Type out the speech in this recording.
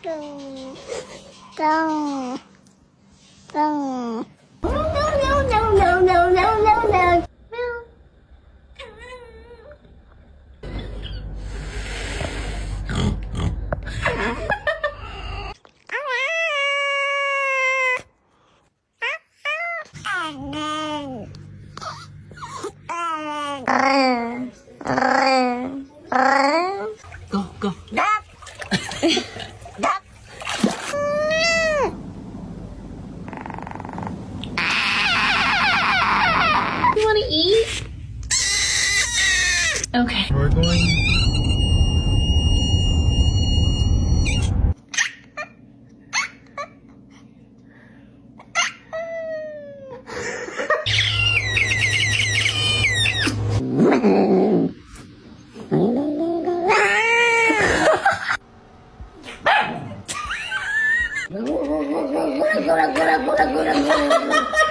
Don't. No, no, no, no, no, no, no, no. Go, go. Duck. Duck. You want to eat? Okay. We're going. Gura, gura, gura, gura, gura, gura.